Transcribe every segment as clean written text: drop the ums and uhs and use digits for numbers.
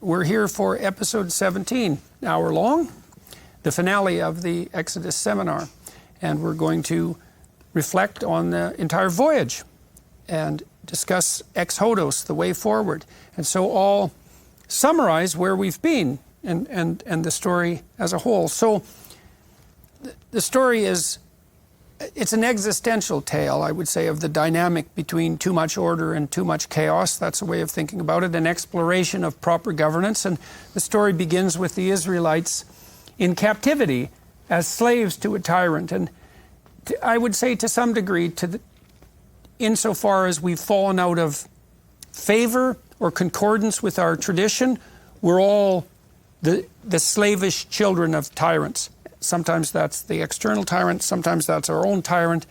we're here for episode 17, an hour long, the finale of the Exodus seminar. And we're going to reflect on the entire voyage and discuss ex-hodos, the way forward. And so I'll summarize where we've been and the story as a whole. So the story is, it's an existential tale, I would say, of the dynamic between too much order and too much chaos. That's a way of thinking about it, an exploration of proper governance. And the story begins with the Israelites in captivity as slaves to a tyrant. And I would say to some degree, insofar as we've fallen out of favor or concordance with our tradition, we're all the slavish children of tyrants. Sometimes that's the external tyrant, sometimes that's our own tyrant.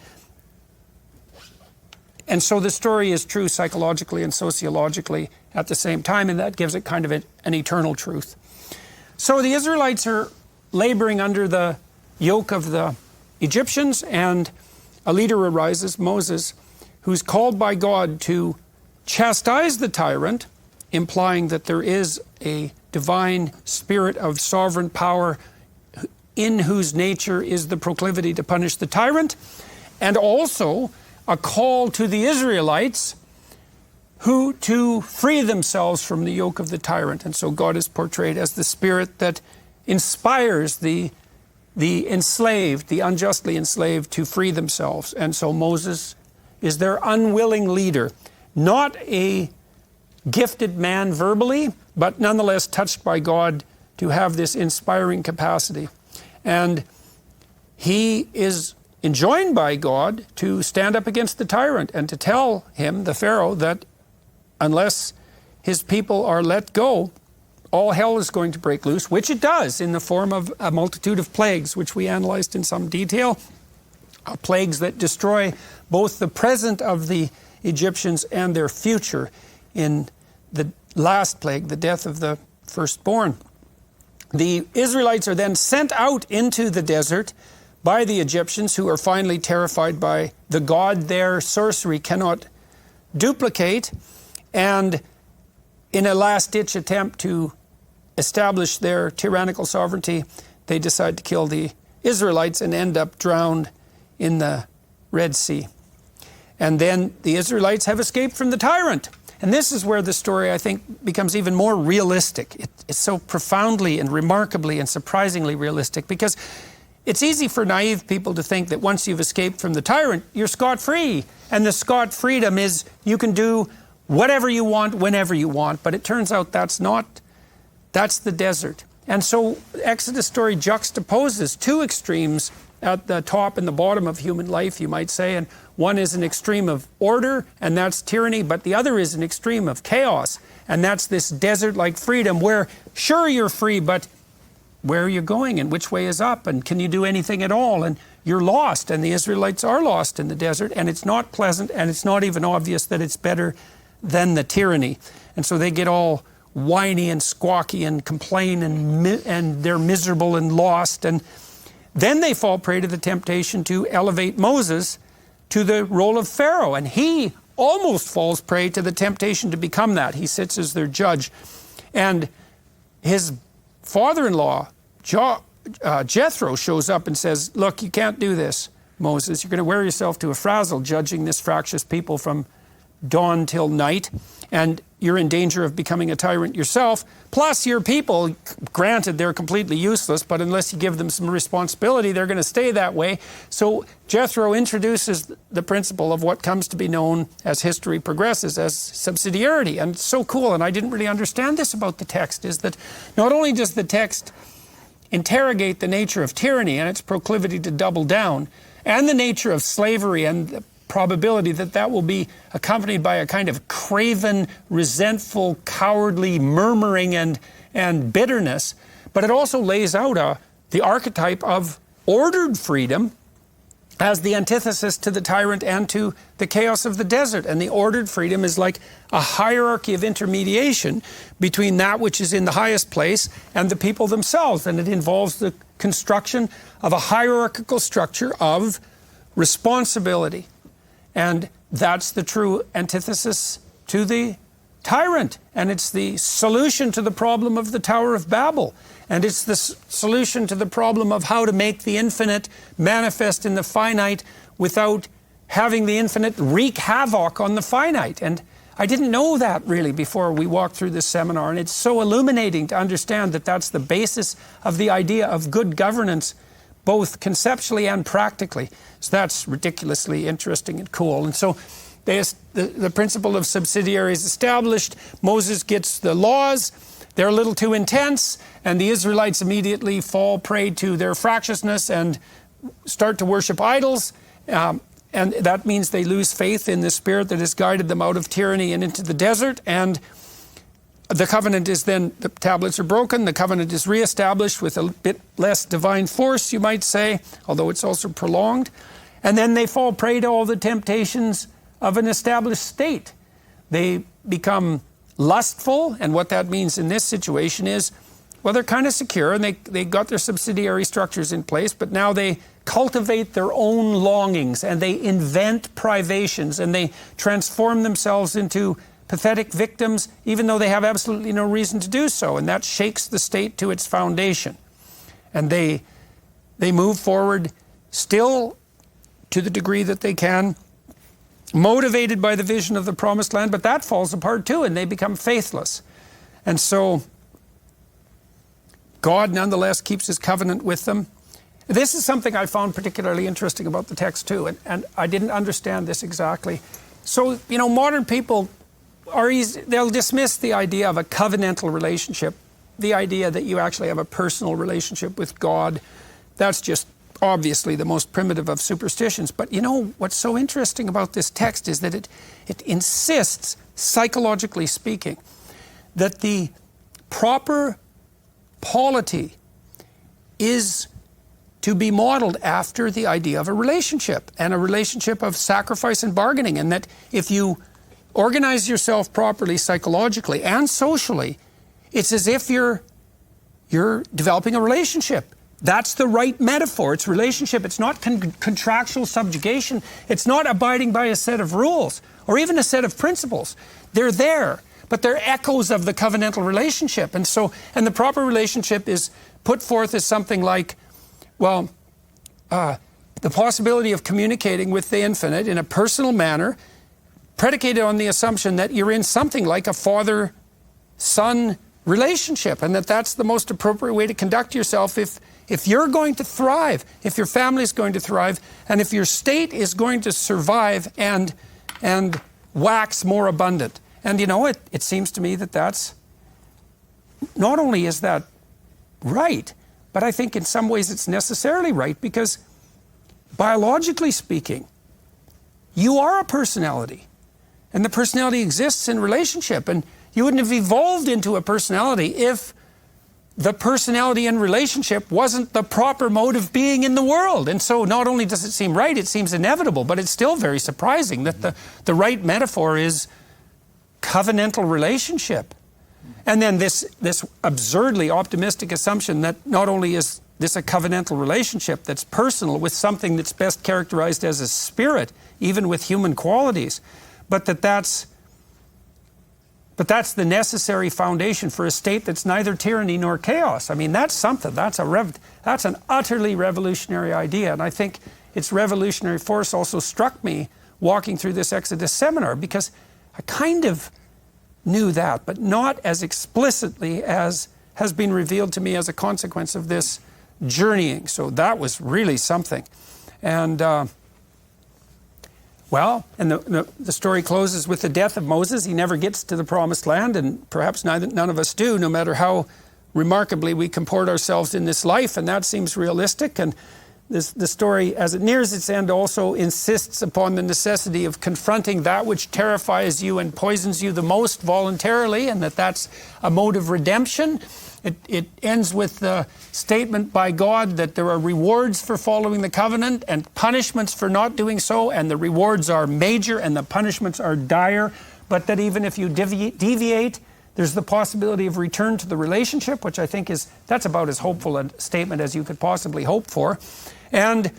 And so the story is true psychologically and sociologically at the same time, and that gives it kind of an eternal truth. So the Israelites are laboring under the yoke of the Egyptians, and a leader arises, Moses, who's called by God to chastise the tyrant, implying that there is a divine spirit of sovereign power in whose nature is the proclivity to punish the tyrant, and also a call to the Israelites who to free themselves from the yoke of the tyrant. And so God is portrayed as the spirit that inspires the enslaved, the unjustly enslaved, to free themselves. And so Moses is their unwilling leader, not a gifted man verbally, but nonetheless touched by God to have this inspiring capacity. And he is enjoined by God to stand up against the tyrant and to tell him, the Pharaoh, that unless his people are let go, all hell is going to break loose, which it does in the form of a multitude of plagues, which we analyzed in some detail, plagues that destroy both the present of the Egyptians and their future in the last plague, the death of the firstborn. The Israelites are then sent out into the desert by the Egyptians, who are finally terrified by the God their sorcery cannot duplicate. And in a last-ditch attempt to establish their tyrannical sovereignty, they decide to kill the Israelites and end up drowned in the Red Sea. And then the Israelites have escaped from the tyrant. And this is where the story, I think, becomes even more realistic. It's so profoundly and remarkably and surprisingly realistic, because it's easy for naive people to think that once you've escaped from the tyrant, you're scot-free. And the scot-freedom is you can do whatever you want, whenever you want. But it turns out that's the desert. And so Exodus story juxtaposes two extremes at the top and the bottom of human life, you might say. And one is an extreme of order, and that's tyranny, but the other is an extreme of chaos, and that's this desert-like freedom where, sure, you're free, but where are you going, and which way is up, and can you do anything at all? And you're lost, and the Israelites are lost in the desert, and it's not pleasant, and it's not even obvious that it's better than the tyranny. And so they get all whiny and squawky and complain, and they're miserable and lost, and then they fall prey to the temptation to elevate Moses to the role of Pharaoh, and he almost falls prey to the temptation to become that. He sits as their judge, and his father-in-law, Jethro, shows up and says, look, you can't do this, Moses. You're going to wear yourself to a frazzle judging this fractious people from dawn till night, and you're in danger of becoming a tyrant yourself. Plus, your people, granted, they're completely useless, but unless you give them some responsibility, they're going to stay that way. So Jethro introduces the principle of what comes to be known as history progresses as subsidiarity. And it's so cool, and I didn't really understand this about the text, is that not only does the text interrogate the nature of tyranny and its proclivity to double down, and the nature of slavery and the probability that that will be accompanied by a kind of craven, resentful, cowardly murmuring and bitterness, but it also lays out the archetype of ordered freedom as the antithesis to the tyrant and to the chaos of the desert. And the ordered freedom is like a hierarchy of intermediation between that which is in the highest place and the people themselves. And it involves the construction of a hierarchical structure of responsibility. And that's the true antithesis to the tyrant, and it's the solution to the problem of the Tower of Babel, and it's the solution to the problem of how to make the infinite manifest in the finite without having the infinite wreak havoc on the finite. And I didn't know that really before we walked through this seminar, and it's so illuminating to understand that that's the basis of the idea of good governance, both conceptually and practically. So that's ridiculously interesting and cool. And so the principle of subsidiary is established. Moses gets the laws. They're a little too intense, and the Israelites immediately fall prey to their fractiousness and start to worship idols. And that means they lose faith in the spirit that has guided them out of tyranny and into the desert. And the covenant is then, the tablets are broken, the covenant is reestablished with a bit less divine force, you might say, although it's also prolonged. And then they fall prey to all the temptations of an established state. They become lustful, and what that means in this situation is, well, they're kind of secure, and they got their subsidiary structures in place, but now they cultivate their own longings, and they invent privations, and they transform themselves into pathetic victims, even though they have absolutely no reason to do so, and that shakes the state to its foundation. And they move forward still to the degree that they can, motivated by the vision of the promised land, but that falls apart too, and they become faithless. And so God nonetheless keeps his covenant with them. This is something I found particularly interesting about the text too, and I didn't understand this exactly. So, you know, modern people they'll dismiss the idea of a covenantal relationship, the idea that you actually have a personal relationship with God. That's just obviously the most primitive of superstitions. But you know, what's so interesting about this text is that it insists, psychologically speaking, that the proper polity is to be modeled after the idea of a relationship, and a relationship of sacrifice and bargaining, and that if you organize yourself properly psychologically and socially, it's as if you're developing a relationship. That's the right metaphor. It's relationship. It's not contractual subjugation. It's not abiding by a set of rules or even a set of principles. They're there, but they're echoes of the covenantal relationship. And the proper relationship is put forth as something like, well, the possibility of communicating with the infinite in a personal manner, predicated on the assumption that you're in something like a father-son relationship, and that's the most appropriate way to conduct yourself if you're going to thrive, if your family is going to thrive, and if your state is going to survive and wax more abundant. And you know, it seems to me that that's, not only is that right, but I think in some ways it's necessarily right, because biologically speaking, you are a personality. And the personality exists in relationship. And you wouldn't have evolved into a personality if the personality in relationship wasn't the proper mode of being in the world. And so not only does it seem right, it seems inevitable, but it's still very surprising that the right metaphor is covenantal relationship. And then this absurdly optimistic assumption that not only is this a covenantal relationship that's personal with something that's best characterized as a spirit, even with human qualities, but that's the necessary foundation for a state that's neither tyranny nor chaos. I mean, that's something. That's an utterly revolutionary idea. And I think its revolutionary force also struck me walking through this Exodus seminar, because I kind of knew that, but not as explicitly as has been revealed to me as a consequence of this journeying. So that was really something. And the story closes with the death of Moses. He never gets to the promised land, and perhaps none of us do, no matter how remarkably we comport ourselves in this life, and that seems realistic. And the story, as it nears its end, also insists upon the necessity of confronting that which terrifies you and poisons you the most voluntarily, and that's a mode of redemption. It ends with the statement by God that there are rewards for following the covenant and punishments for not doing so, and the rewards are major and the punishments are dire, but that even if you deviate, there's the possibility of return to the relationship, which I think that's about as hopeful a statement as you could possibly hope for. And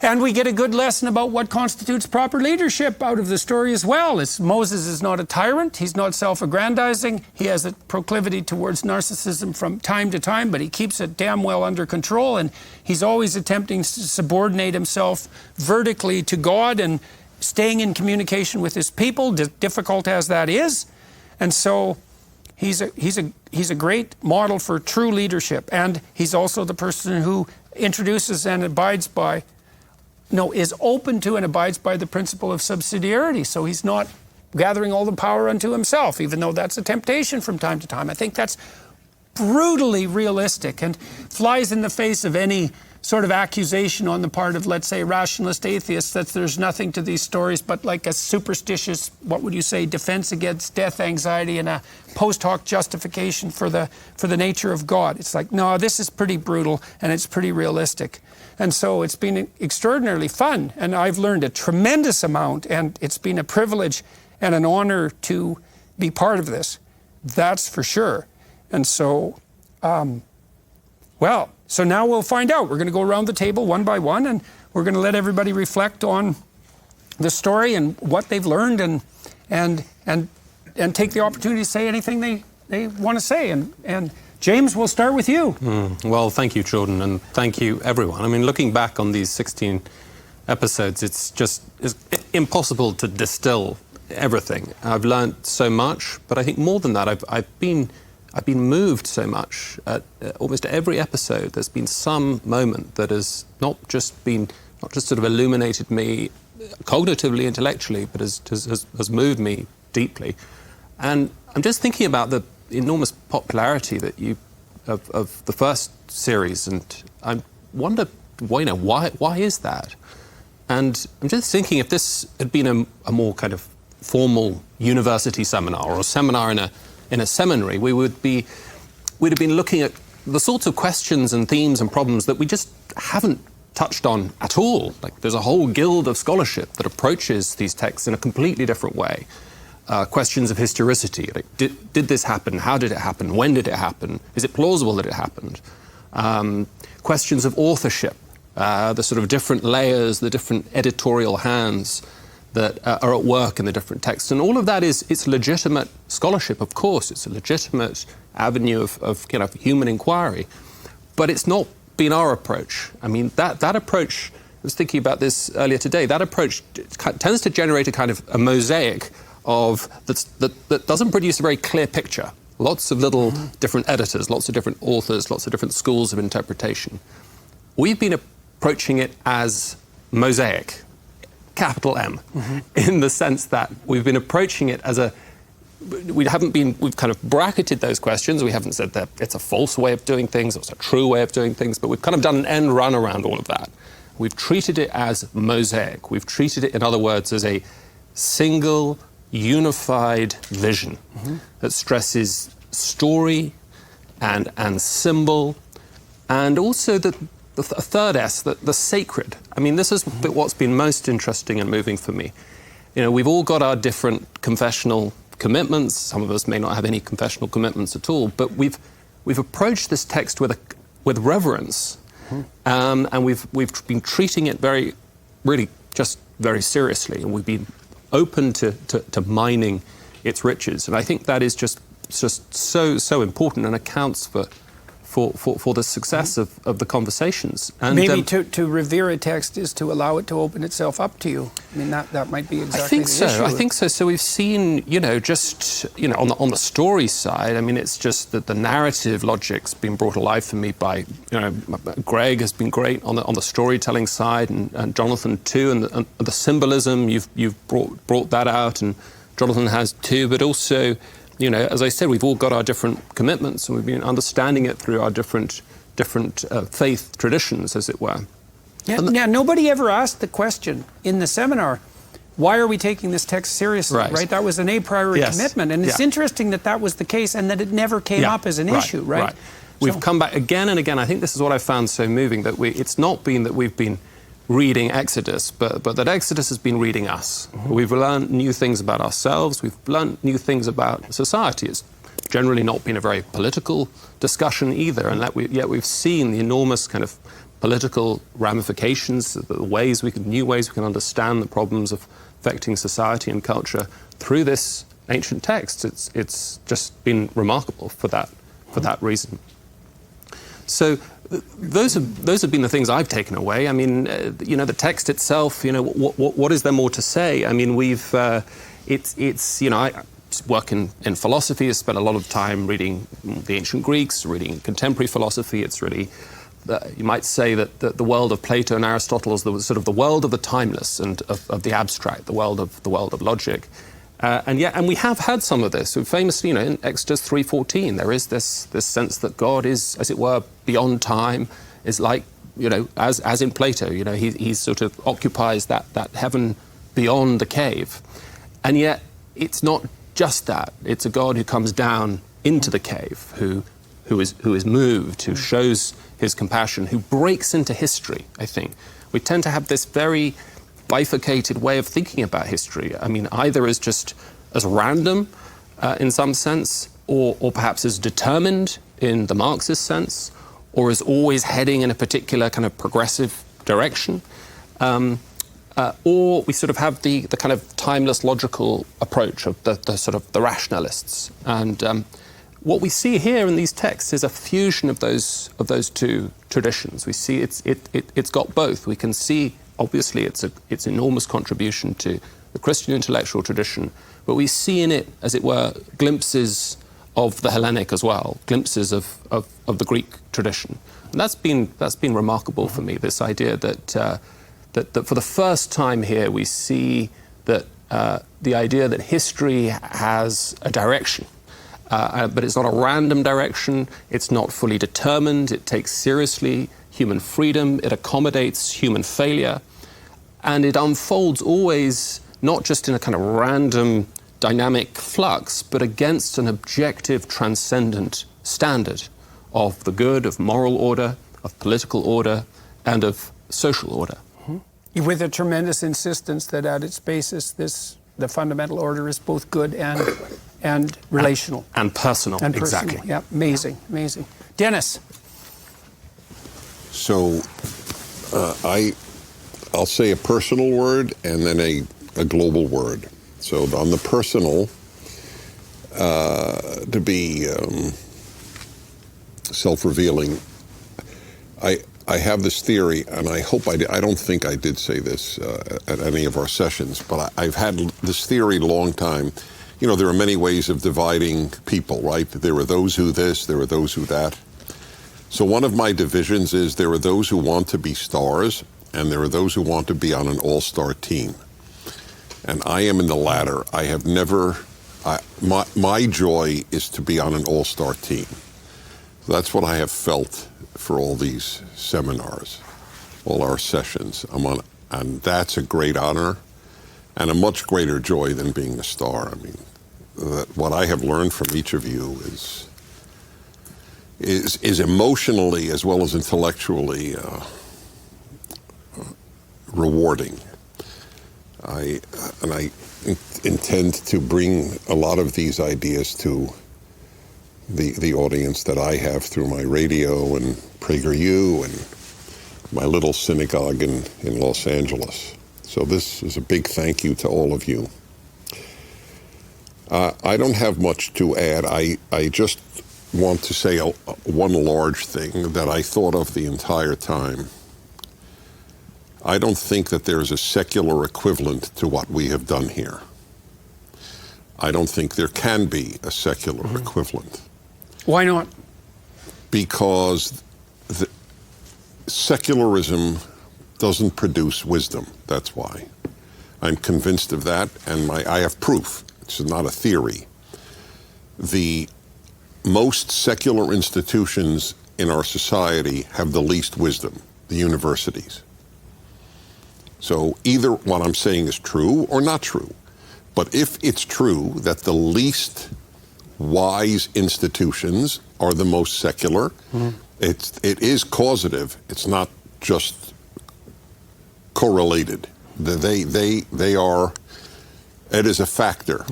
And we get a good lesson about what constitutes proper leadership out of the story as well. Moses is not a tyrant. He's not self-aggrandizing. He has a proclivity towards narcissism from time to time, but he keeps it damn well under control. And he's always attempting to subordinate himself vertically to God and staying in communication with his people, difficult as that is. And so he's a great model for true leadership. And he's also the person who introduces and abides by, is open to and abides by the principle of subsidiarity. So he's not gathering all the power unto himself, even though that's a temptation from time to time. I think that's brutally realistic and flies in the face of any sort of accusation on the part of, let's say, rationalist atheists that there's nothing to these stories but like a superstitious, what would you say, defense against death anxiety and a post hoc justification for the nature of God. It's like, no, this is pretty brutal and it's pretty realistic. And so it's been extraordinarily fun, and I've learned a tremendous amount, and it's been a privilege and an honor to be part of this. That's for sure. And so, so now we'll find out. We're going to go around the table one by one, and we're going to let everybody reflect on the story and what they've learned, and take the opportunity to say anything they want to say. And James, we'll start with you. Well, thank you, Jordan, and thank you, everyone. I mean, looking back on these 16 episodes, it's impossible to distill everything. I've learned so much, but I think more than that, I've been moved so much. At almost every episode, there's been some moment that has not just sort of illuminated me cognitively, intellectually, but has moved me deeply. And I'm just thinking about the enormous popularity that of the first series, and I wonder, why is that? And I'm just thinking, if this had been a more kind of formal university seminar or a seminar in a seminary, we'd have been looking at the sorts of questions and themes and problems that we just haven't touched on at all. Like, there's a whole guild of scholarship that approaches these texts in a completely different way. Questions of historicity, like, did this happen? How did it happen? When did it happen? Is it plausible that it happened? Questions of authorship, the sort of different layers, the different editorial hands that are at work in the different texts. And all of that it's legitimate scholarship, of course. It's a legitimate avenue of human inquiry. But it's not been our approach. I mean, that approach, I was thinking about this earlier today, that approach tends to generate a kind of a mosaic that doesn't produce a very clear picture. Lots of little different editors, lots of different authors, lots of different schools of interpretation. We've been approaching it as mosaic, capital M, in the sense that we've been approaching it as we've kind of bracketed those questions. We haven't said that it's a false way of doing things, or it's a true way of doing things, but we've kind of done an end run around all of that. We've treated it as mosaic. We've treated it, in other words, as a single, unified vision that stresses story and symbol, and also the third S, the sacred. I mean, this is what's been most interesting and moving for me. We've all got our different confessional commitments. Some of us may not have any confessional commitments at all, but we've approached this text with reverence, and we've been treating it really just very seriously, and we've been open to mining its riches. And I think that is just so important and accounts for the success of the conversations. And maybe to revere a text is to allow it to open itself up to you. I mean, that might be exactly the issue. I think so. So we've seen, on the story side, I mean, it's just that the narrative logic's been brought alive for me by, Greg has been great on the storytelling side, and Jonathan too, and the symbolism, you've brought that out, and Jonathan has too, but also, as I said, we've all got our different commitments, and we've been understanding it through our different faith traditions, as it were. Yeah, nobody ever asked the question in the seminar, why are we taking this text seriously, right? That was an a priori commitment, and it's interesting that was the case and that it never came up as an issue, right? We've come back again and again. I think this is what I found so moving, that it's not been that we've been reading Exodus, but that Exodus has been reading us. We've learned new things about ourselves. We've learned new things about society. It's generally not been a very political discussion either, and yet we've seen the enormous kind of political ramifications, the ways new ways we can understand the problems of affecting society and culture through this ancient text. It's just been remarkable for that reason. So those have been the things I've taken away. I mean, the text itself. What is there more to say? I mean, I work in philosophy. I spent a lot of time reading the ancient Greeks, reading contemporary philosophy. It's really, you might say that the world of Plato and Aristotle is sort of the world of the timeless and of the abstract, the world of logic. And we have had some of this. So famously, in Exodus 3:14, there is this sense that God is, as it were, beyond time. Is like, as in Plato, he sort of occupies that heaven beyond the cave. And yet, it's not just that. It's a God who comes down into the cave, who is moved, who shows his compassion, who breaks into history. I think we tend to have this very bifurcated way of thinking about history. I mean, either as random in some sense, or perhaps as determined in the Marxist sense, or as always heading in a particular kind of progressive direction, or we sort of have the kind of timeless logical approach of the sort of the rationalists. And what we see here in these texts is a fusion of those two traditions. We see it's got both. We can see, obviously, its enormous contribution to the Christian intellectual tradition, but we see in it, as it were, glimpses of the Hellenic as well, glimpses of the Greek tradition. And that's been remarkable for me, this idea that for the first time here we see that the idea that history has a direction, but it's not a random direction, it's not fully determined, it takes seriously human freedom, it accommodates human failure, and it unfolds always not just in a kind of random dynamic flux, but against an objective, transcendent standard of the good, of moral order, of political order, and of social order. Mm-hmm. With a tremendous insistence that at its basis, the fundamental order is both good and relational. And personal, and exactly. Yeah, amazing. Dennis. So I'll say a personal word and then a global word. So on the personal, to be self-revealing, I have this theory, and I hope I don't think I did say this at any of our sessions, but I've had this theory a long time. There are many ways of dividing people, right? There are those who this, there are those who that. So one of my divisions is there are those who want to be stars, and there are those who want to be on an all-star team. And I am in the latter. I have never, my joy is to be on an all-star team. So that's what I have felt for all these seminars, all our sessions. And that's a great honor and a much greater joy than being a star. I mean, what I have learned from each of you is emotionally as well as intellectually rewarding. I intend to bring a lot of these ideas to the audience that I have through my radio and PragerU and my little synagogue in Los Angeles. So this is a big thank you to all of you. I don't have much to add. I just want to say one large thing that I thought of the entire time. I don't think that there's a secular equivalent to what we have done here. I don't think there can be a secular equivalent. Why not? Because secularism doesn't produce wisdom. That's why. I'm convinced of that, and I have proof. It's not a theory. The most secular institutions in our society have the least wisdom, the universities. So either what I'm saying is true or not true. But if it's true that the least wise institutions are the most secular, it is causative. It's not just correlated. They are, it is a factor.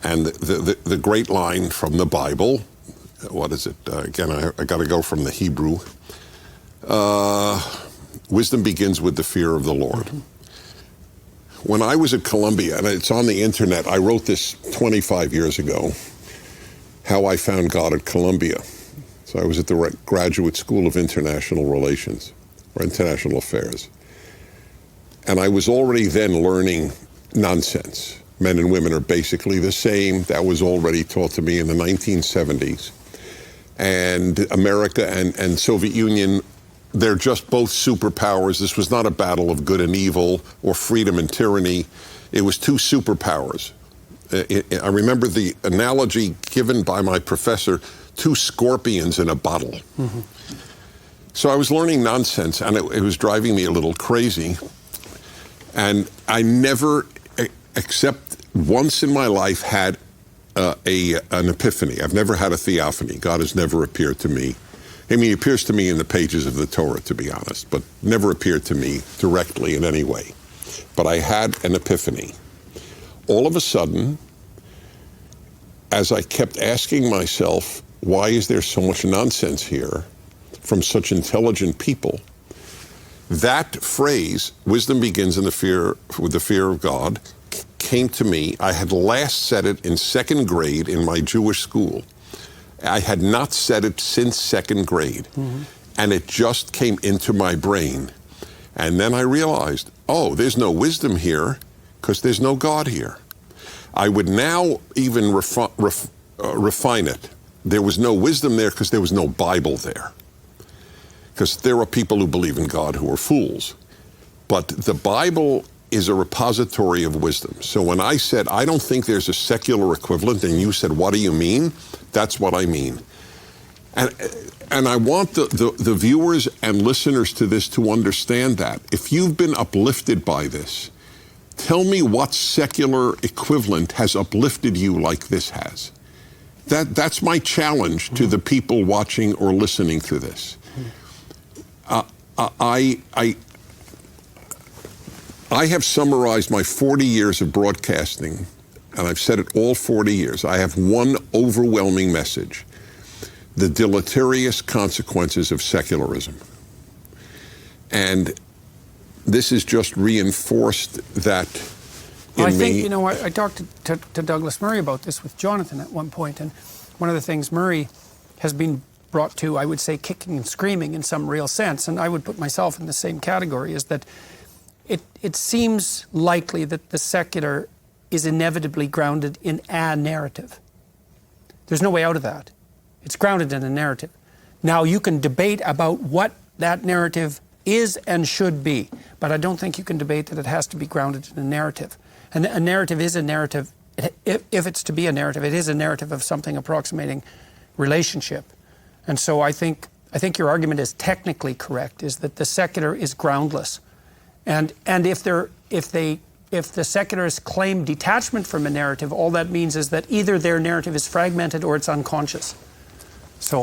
And the great line from the Bible, what is it? Again, I got to go from the Hebrew. Wisdom begins with the fear of the Lord. When I was at Columbia, and it's on the internet, I wrote this 25 years ago, how I found God at Columbia. So I was at the Graduate School of International Relations, or International Affairs. And I was already then learning nonsense. Men and women are basically the same. That was already taught to me in the 1970s. And America and Soviet Union, they're just both superpowers. This was not a battle of good and evil or freedom and tyranny. It was two superpowers. I remember the analogy given by my professor, two scorpions in a bottle. Mm-hmm. So I was learning nonsense, and it was driving me a little crazy. And I never, except once in my life, had an epiphany. I've never had a theophany. God has never appeared to me. I mean, he appears to me in the pages of the Torah, to be honest, but never appeared to me directly in any way. But I had an epiphany. All of a sudden, as I kept asking myself, why is there so much nonsense here from such intelligent people? That phrase, wisdom begins with the fear of God, came to me. I had last said it in second grade in my Jewish school. I had not said it since second grade. Mm-hmm. And it just came into my brain. And then I realized, oh, there's no wisdom here because there's no God here. I would now even refine it. There was no wisdom there because there was no Bible there. Because there are people who believe in God who are fools. But the Bible is a repository of wisdom. So when I said, I don't think there's a secular equivalent, and you said, what do you mean? That's what I mean. And I want the viewers and listeners to this to understand that. If you've been uplifted by this, tell me what secular equivalent has uplifted you like this has. That's my challenge to the people watching or listening to this. I have summarized my 40 years of broadcasting, and I've said it all 40 years. I have one overwhelming message: the deleterious consequences of secularism. And this has just reinforced that in me. I think, you know, I talked to Douglas Murray about this with Jonathan at one point, and one of the things Murray has been brought to, I would say, kicking and screaming in some real sense, and I would put myself in the same category, is that it seems likely that the secular is inevitably grounded in a narrative. There's no way out of that. It's grounded in a narrative. Now, you can debate about what that narrative is and should be, but I don't think you can debate that it has to be grounded in a narrative. And a narrative is a narrative. If it's to be a narrative, it is a narrative of something approximating relationship. And so I think your argument is technically correct, is that the secular is groundless. And if the secularists claim detachment from a narrative, all that means is that either their narrative is fragmented or it's unconscious. So